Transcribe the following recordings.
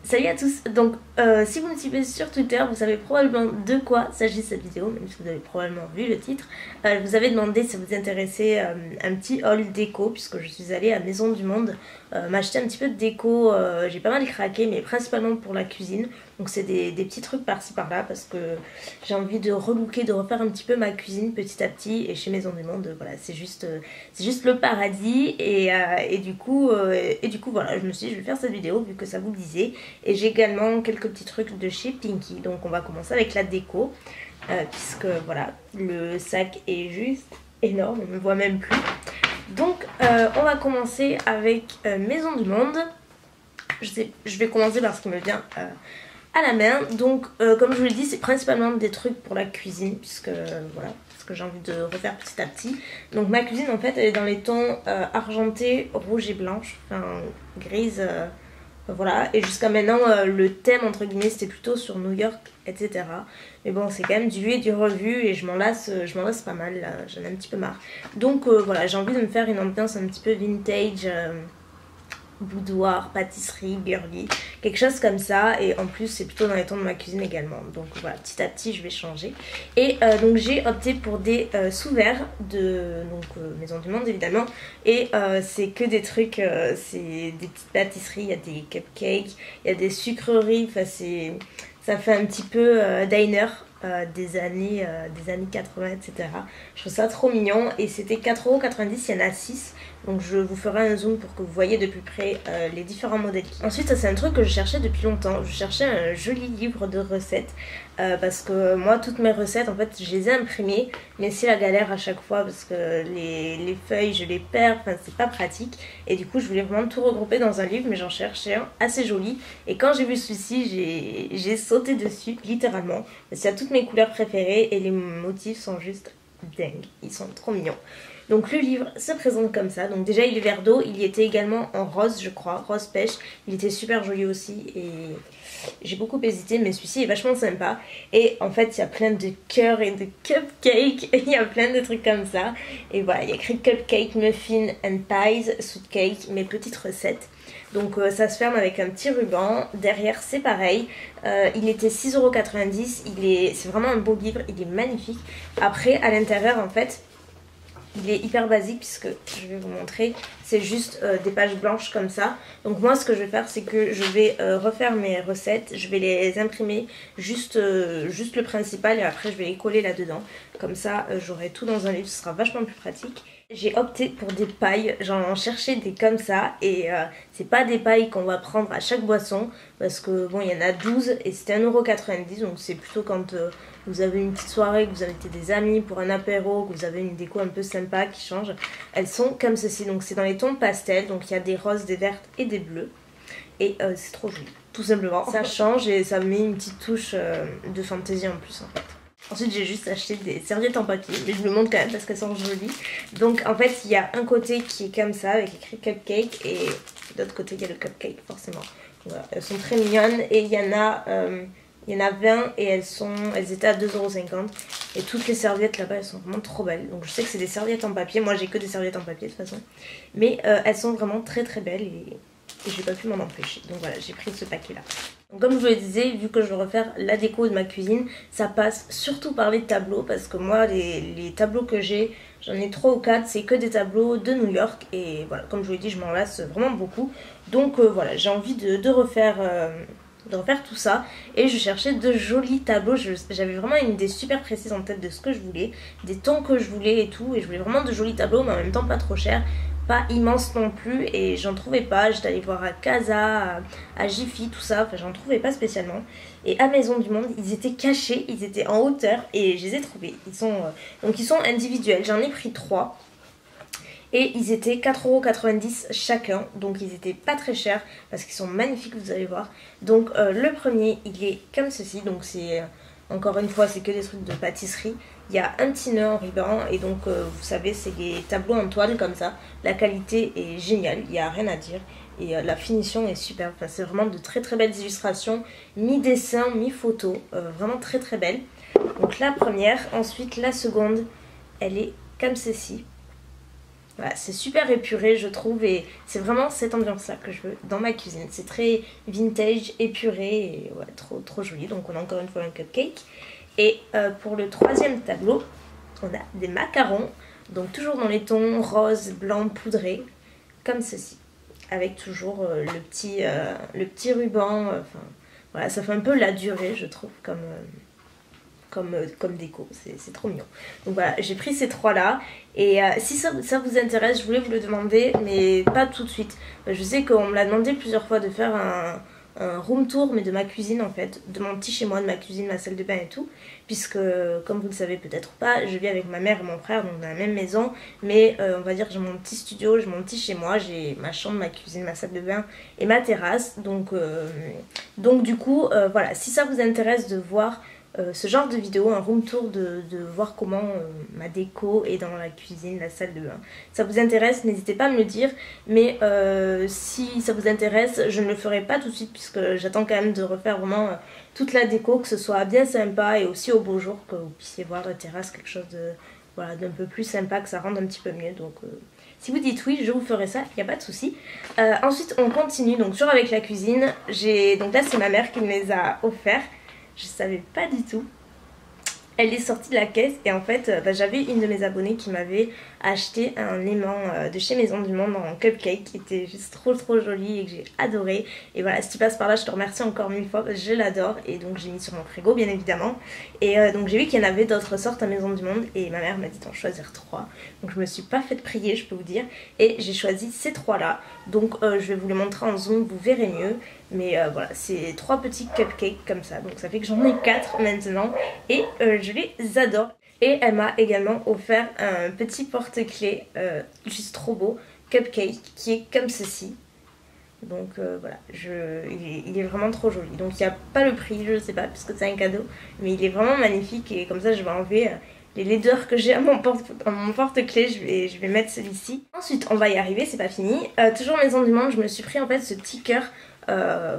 Salut à tous. Donc si vous me suivez sur Twitter, vous savez probablement de quoi s'agit cette vidéo, même si vous avez probablement vu le titre. Je vous avais demandé si vous intéressait un petit haul déco, puisque je suis allée à Maison du Monde m'acheter un petit peu de déco. J'ai pas mal craqué, mais principalement pour la cuisine. Donc c'est des petits trucs par-ci par-là, parce que j'ai envie de relooker, de refaire un petit peu ma cuisine petit à petit. Et chez Maison du Monde, voilà, c'est juste le paradis. Et du coup voilà, je me suis dit je vais faire cette vidéo vu que ça vous le disait. Et j'ai également quelques petits trucs de chez Pinky. Donc on va commencer avec la déco, puisque voilà, le sac est juste énorme, on ne me voit même plus. Donc on va commencer avec Maison du Monde. Je vais commencer par ce qui me vient à la main. Donc comme je vous l'ai dit, c'est principalement des trucs pour la cuisine, puisque voilà, parce que j'ai envie de refaire petit à petit. Donc ma cuisine en fait elle est dans les tons argenté, rouge et blanche, enfin grise. Voilà, et jusqu'à maintenant le thème entre guillemets c'était plutôt sur New York, etc. Mais bon, c'est quand même du vu et du revu et je m'en lasse pas mal là, j'en ai un petit peu marre. Donc voilà, j'ai envie de me faire une ambiance un petit peu vintage, boudoir, pâtisserie, girly, quelque chose comme ça. Et en plus c'est plutôt dans les tons de ma cuisine également. Donc voilà, petit à petit je vais changer. Et donc j'ai opté pour des sous-verts de Maison du Monde évidemment. Et c'est que des trucs, c'est des petites pâtisseries, il y a des cupcakes, il y a des sucreries, enfin ça fait un petit peu diner des années 80, etc. Je trouve ça trop mignon et c'était 4,90 €, il y en a 6. Donc je vous ferai un zoom pour que vous voyez de plus près les différents modèles. Ensuite ça c'est un truc que je cherchais depuis longtemps. Je cherchais un joli livre de recettes parce que moi toutes mes recettes en fait je les ai imprimées, mais c'est la galère à chaque fois parce que les feuilles je les perds, enfin c'est pas pratique. Et du coup je voulais vraiment tout regrouper dans un livre, mais j'en cherchais un assez joli. Et quand j'ai vu celui-ci j'ai sauté dessus littéralement parce qu'il y a toutes mes couleurs préférées et les motifs sont juste dingues, ils sont trop mignons. Donc le livre se présente comme ça. Donc déjà il est vert d'eau, il y était également en rose je crois, rose pêche. Il était super joli aussi et j'ai beaucoup hésité, mais celui-ci est vachement sympa. Et en fait il y a plein de cœurs et de cupcakes, il y a plein de trucs comme ça. Et voilà, il y a écrit cupcake, muffin and pies, sweet cake, mes petites recettes. Donc ça se ferme avec un petit ruban. Derrière c'est pareil, il était 6,90 €. C'est vraiment un beau livre, il est magnifique. Après à l'intérieur en fait il est hyper basique puisque je vais vous montrer, c'est juste des pages blanches comme ça. Donc moi ce que je vais faire c'est que je vais refaire mes recettes, je vais les imprimer juste le principal et après je vais les coller là dedans. Comme ça j'aurai tout dans un livre, ce sera vachement plus pratique. J'ai opté pour des pailles, j'en cherchais des comme ça et c'est pas des pailles qu'on va prendre à chaque boisson parce que bon il y en a 12 et c'était 1,90 €, donc c'est plutôt quand vous avez une petite soirée, que vous invitez des amis pour un apéro, que vous avez une déco un peu sympa qui change. Elles sont comme ceci, donc c'est dans les tons pastels, donc il y a des roses, des vertes et des bleus et c'est trop joli, tout simplement. Ça change et ça met une petite touche de fantaisie en plus en fait. Ensuite j'ai juste acheté des serviettes en papier, mais je vous le montre quand même parce qu'elles sont jolies. Donc en fait il y a un côté qui est comme ça avec écrit cupcake et de l'autre côté il y a le cupcake forcément. Voilà, elles sont très mignonnes et il y en a 20 et elles étaient à 2,50 €. Et toutes les serviettes là-bas elles sont vraiment trop belles. Donc je sais que c'est des serviettes en papier, moi j'ai que des serviettes en papier de toute façon. Mais elles sont vraiment très très belles et j'ai pas pu m'en empêcher. Donc voilà, j'ai pris ce paquet là. Donc comme je vous le disais, vu que je veux refaire la déco de ma cuisine, ça passe surtout par les tableaux. Parce que moi les tableaux que j'ai, j'en ai 3 ou 4, c'est que des tableaux de New York. Et voilà, comme je vous l'ai dit, je m'en lasse vraiment beaucoup. Donc voilà, j'ai envie de refaire tout ça et je cherchais de jolis tableaux. J'avais vraiment une idée super précise en tête de ce que je voulais, des tons que je voulais et tout, et je voulais vraiment de jolis tableaux mais en même temps pas trop cher, pas immense non plus, et j'en trouvais pas. J'étais allée voir à Casa, à Jiffy, tout ça, enfin j'en trouvais pas spécialement. Et à Maison du Monde ils étaient cachés, ils étaient en hauteur et je les ai trouvés. Donc ils sont individuels, j'en ai pris 3. Et ils étaient 4,90 € chacun, donc ils étaient pas très chers parce qu'ils sont magnifiques, vous allez voir. Donc le premier il est comme ceci, donc c'est encore une fois c'est que des trucs de pâtisserie. Il y a un petit nœud en ruban et donc vous savez c'est des tableaux en toile comme ça. La qualité est géniale, il n'y a rien à dire et la finition est superbe. Enfin, c'est vraiment de très très belles illustrations, mi-dessin, mi-photo, vraiment très très belle. Donc la première, ensuite la seconde elle est comme ceci. Voilà, c'est super épuré je trouve et c'est vraiment cette ambiance là que je veux dans ma cuisine. C'est très vintage, épuré et ouais, trop joli. Donc on a encore une fois un cupcake. Et pour le troisième tableau, on a des macarons. Donc toujours dans les tons rose, blanc, poudré, comme ceci. Avec toujours le petit ruban. Enfin, voilà, ça fait un peu la durée je trouve comme déco, c'est trop mignon. Donc voilà, j'ai pris ces trois là et si ça vous intéresse, je voulais vous le demander mais pas tout de suite. Je sais qu'on me l'a demandé plusieurs fois de faire un room tour mais de ma cuisine en fait, de mon petit chez moi, de ma cuisine, ma salle de bain et tout, puisque comme vous le savez peut-être pas, je vis avec ma mère et mon frère donc dans la même maison, mais on va dire que j'ai mon petit studio, j'ai mon petit chez moi, j'ai ma chambre, ma cuisine, ma salle de bain et ma terrasse, donc du coup voilà, si ça vous intéresse de voir ce genre de vidéo, un room tour de voir comment ma déco est dans la cuisine, la salle de bain. Ça vous intéresse, n'hésitez pas à me le dire, mais si ça vous intéresse, je ne le ferai pas tout de suite puisque j'attends quand même de refaire vraiment toute la déco, que ce soit bien sympa et aussi au beau jour, que vous puissiez voir la terrasse, quelque chose de voilà, d'un peu plus sympa, que ça rende un petit peu mieux. Donc si vous dites oui, je vous ferai ça, il n'y a pas de souci. Ensuite on continue, donc toujours avec la cuisine. Donc là c'est ma mère qui me les a offerts. Je savais pas du tout. Elle est sortie de la caisse et en fait j'avais une de mes abonnées qui m'avait acheté un aimant de chez Maison du Monde en cupcake qui était juste trop joli et que j'ai adoré. Et voilà, si tu passes par là je te remercie encore 1000 fois parce que je l'adore et donc j'ai mis sur mon frigo bien évidemment. Et donc j'ai vu qu'il y en avait d'autres sortes à Maison du Monde et ma mère m'a dit d'en choisir 3. Donc je me suis pas faite prier je peux vous dire et j'ai choisi ces 3 là. Donc je vais vous les montrer en zoom, vous verrez mieux. Mais voilà, c'est 3 petits cupcakes comme ça. Donc ça fait que j'en ai 4 maintenant. Et je les adore. Et elle m'a également offert un petit porte-clés juste trop beau, cupcake, qui est comme ceci. Donc voilà, il est vraiment trop joli. Donc il n'y a pas le prix, je ne sais pas, puisque c'est un cadeau. Mais il est vraiment magnifique et comme ça je vais enlever les laideurs que j'ai à mon porte-clés, je vais mettre celui-ci. Ensuite on va y arriver, c'est pas fini. Toujours Maison du Monde, je me suis pris en fait ce petit cœur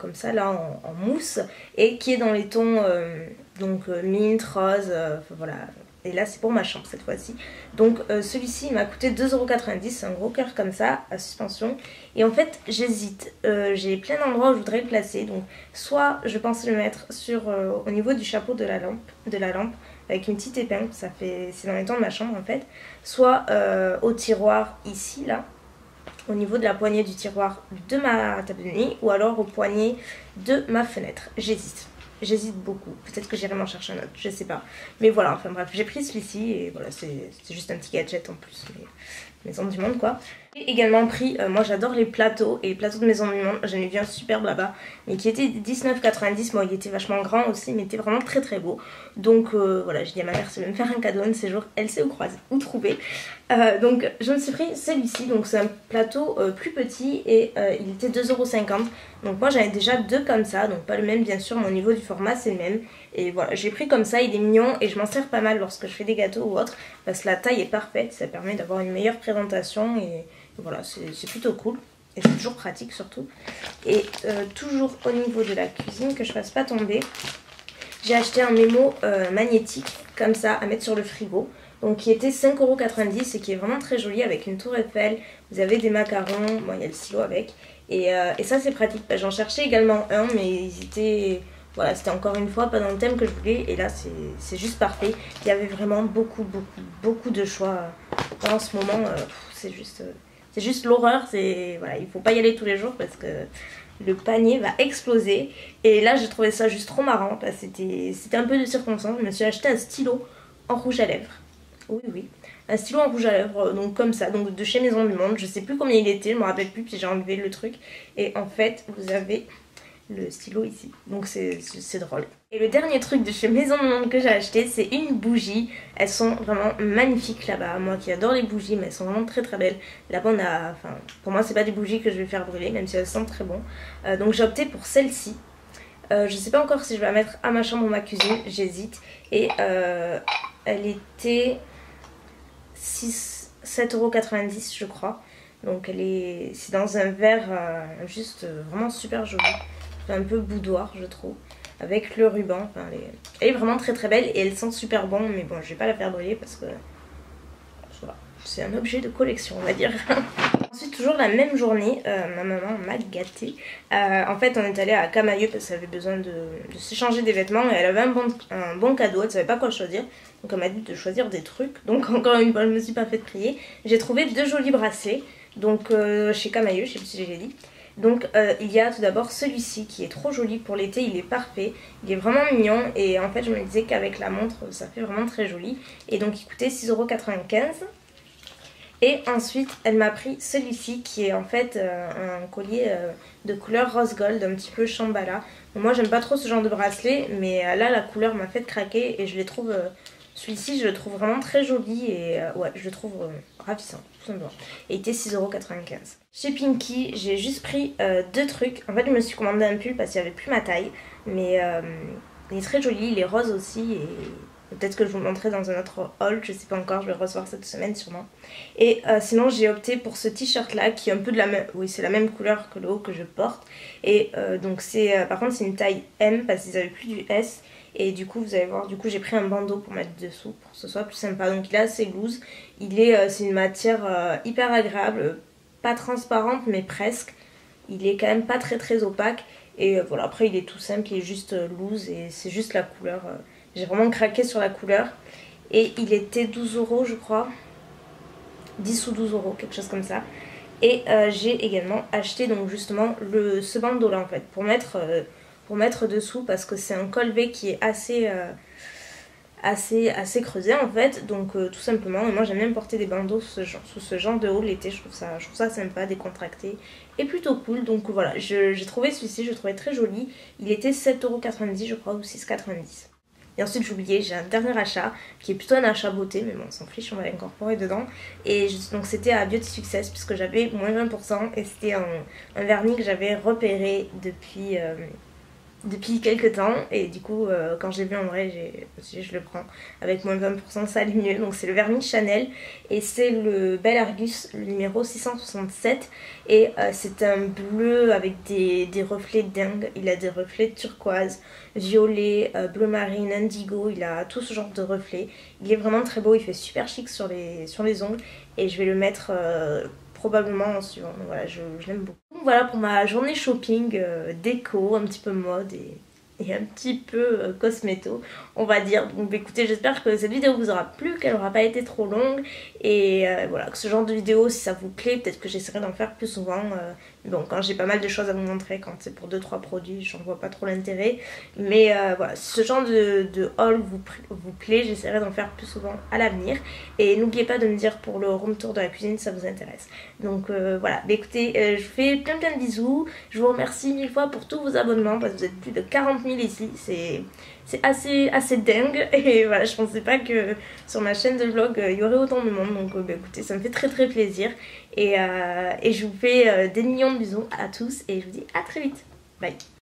comme ça là en mousse et qui est dans les tons mint, rose, voilà. Et là c'est pour ma chambre cette fois-ci. Donc celui-ci il m'a coûté 2,90€, c'est un gros cœur comme ça à suspension. Et en fait j'hésite, j'ai plein d'endroits où je voudrais le placer. Donc soit je pense le mettre au niveau du chapeau de la lampe avec une petite épingle, c'est dans les tons de ma chambre en fait. Soit au tiroir ici là, au niveau de la poignée du tiroir de ma table de nuit, ou alors au poignet de ma fenêtre. J'hésite beaucoup, peut-être que j'irai m'en chercher un autre, je sais pas. Mais voilà, enfin bref, j'ai pris celui-ci et voilà, c'est juste un petit gadget en plus. Mais Maison du Monde quoi. J'ai également pris, moi j'adore les plateaux, et les plateaux de Maison du Monde, j'en ai vu un superbe là-bas, mais qui était 19,90€, moi il était vachement grand aussi, mais il était vraiment très beau. Donc voilà, j'ai dit à ma mère, si elle veut me faire un cadeau un de ces jours, elle sait où trouver. Donc je me suis pris celui-ci, donc c'est un plateau plus petit et il était 2,50€. Donc moi j'en ai déjà 2 comme ça, donc pas le même bien sûr, mais au niveau du format c'est le même. Et voilà, j'ai pris comme ça, il est mignon et je m'en sers pas mal lorsque je fais des gâteaux ou autre, parce que la taille est parfaite, ça permet d'avoir une meilleure présentation et voilà, c'est plutôt cool. Et c'est toujours pratique surtout. Et toujours au niveau de la cuisine, que je fasse pas tomber, j'ai acheté un mémo magnétique comme ça à mettre sur le frigo. Donc qui était 5,90€ et qui est vraiment très joli avec une tour Eiffel. Vous avez des macarons, bon il y a le stylo avec. Et ça c'est pratique. J'en cherchais également un mais ils étaient... Voilà, c'était encore une fois pas dans le thème que je voulais. Et là c'est juste parfait. Il y avait vraiment beaucoup de choix en ce moment. C'est juste l'horreur. Voilà, il faut pas y aller tous les jours parce que le panier va exploser. Et là j'ai trouvé ça juste trop marrant. C'était un peu de circonstance. Je me suis acheté un stylo en rouge à lèvres. Oui, un stylo en rouge à lèvres, donc comme ça, donc de chez Maison du Monde. Je sais plus combien il était, je me rappelle plus, puis j'ai enlevé le truc. Et en fait, vous avez le stylo ici, donc c'est drôle. Et le dernier truc de chez Maison du Monde que j'ai acheté, c'est une bougie. Elles sont vraiment magnifiques là-bas. Moi qui adore les bougies, mais elles sont vraiment très belles. Là-bas on a, enfin, pour moi c'est pas des bougies que je vais faire brûler, même si elles sentent très bon. Donc j'ai opté pour celle-ci. Je sais pas encore si je vais la mettre à ma chambre ou ma cuisine, j'hésite. Et elle était 7,90€ je crois. Donc c'est dans un verre juste vraiment super joli. Un peu boudoir je trouve. Avec le ruban. Enfin, elle est vraiment très belle et elle sent super bon. Mais bon, je vais pas la faire brûler parce que voilà, c'est un objet de collection, on va dire. Ensuite, toujours la même journée, ma maman m'a gâtée. En fait, on est allé à Camaïeu parce qu'elle avait besoin de s'échanger des vêtements et elle avait un bon cadeau, elle savait pas quoi choisir. Donc elle m'a dit de choisir des trucs. Donc encore une fois, je me suis pas fait prier. J'ai trouvé 2 jolis bracelets, donc chez Camaïeu, je sais plus si j'ai dit. Donc il y a tout d'abord celui-ci qui est trop joli pour l'été, il est parfait, il est vraiment mignon et en fait je me disais qu'avec la montre ça fait vraiment très joli. Et donc il coûtait 6,95 €. Et ensuite elle m'a pris celui-ci qui est en fait un collier de couleur rose gold, un petit peu chambala. Bon, moi j'aime pas trop ce genre de bracelet, mais là la couleur m'a fait craquer et je les trouve... celui-ci je le trouve vraiment très joli et ouais je le trouve ravissant tout simplement. Et il était 6,95 €. Chez Pinky j'ai juste pris 2 trucs. En fait je me suis commandé un pull parce qu'il n'y avait plus ma taille. Mais il est très joli, il est rose aussi et peut-être que je vous le montrerai dans un autre haul, je sais pas encore, je vais le recevoir cette semaine sûrement. Et sinon j'ai opté pour ce t-shirt là qui est un peu de la même, oui c'est la même couleur que le haut que je porte. Et donc c'est, par contre c'est une taille M parce qu'ils avaient plus du S. Et du coup vous allez voir, du coup j'ai pris un bandeau pour mettre dessous pour que ce soit plus sympa. Donc il est assez loose, c'est une matière hyper agréable, pas transparente mais presque. Il est quand même pas très opaque. Et voilà, après il est tout simple, il est juste loose et c'est juste la couleur. J'ai vraiment craqué sur la couleur. Et il était 12 € je crois. 10 ou 12 €, quelque chose comme ça. Et j'ai également acheté donc justement ce bandeau là en fait pour mettre dessous parce que c'est un col V qui est assez creusé en fait, donc tout simplement. Et moi j'aime bien porter des bandeaux sous ce genre de haut l'été, je trouve ça sympa, décontracté et plutôt cool. Donc voilà, j'ai trouvé celui-ci, je le trouvais très joli. Il était 7,90 € je crois ou 6,90 €. Et ensuite j'ai oublié, j'ai un dernier achat qui est plutôt un achat beauté, mais bon on s'en fiche, on va l'incorporer dedans. Et donc c'était à Beauty Success puisque j'avais moins 20% et c'était un vernis que j'avais repéré depuis quelques temps. Et du coup quand je l'ai vu en vrai je le prends avec moins de 20%, ça allait mieux. Donc c'est le vernis Chanel et c'est le Bel Argus, le numéro 667. Et c'est un bleu avec des reflets dingues. Il a des reflets turquoise, violet, bleu marine, indigo. Il a tout ce genre de reflets. Il est vraiment très beau, il fait super chic sur les ongles. Et je vais le mettre probablement en suivant. Donc voilà, je l'aime beaucoup. Donc voilà pour ma journée shopping déco, un petit peu mode et un petit peu cosméto, on va dire. Donc écoutez, j'espère que cette vidéo vous aura plu, qu'elle n'aura pas été trop longue. Et voilà, que ce genre de vidéo, si ça vous plaît, peut-être que j'essaierai d'en faire plus souvent. Bon, quand j'ai pas mal de choses à vous montrer, quand c'est pour 2-3 produits, j'en vois pas trop l'intérêt. Mais voilà, si ce genre de haul vous plaît, j'essaierai d'en faire plus souvent à l'avenir. Et n'oubliez pas de me dire pour le room tour de la cuisine si ça vous intéresse. Donc voilà, bah, écoutez, je vous fais plein de bisous. Je vous remercie 1000 fois pour tous vos abonnements parce que vous êtes plus de 40 000 ici. C'est assez dingue. Et voilà, je pensais pas que sur ma chaîne de vlog il y aurait autant de monde. Donc bah, écoutez, ça me fait très plaisir. Et je vous fais des millions de bisous à tous et je vous dis à très vite. Bye.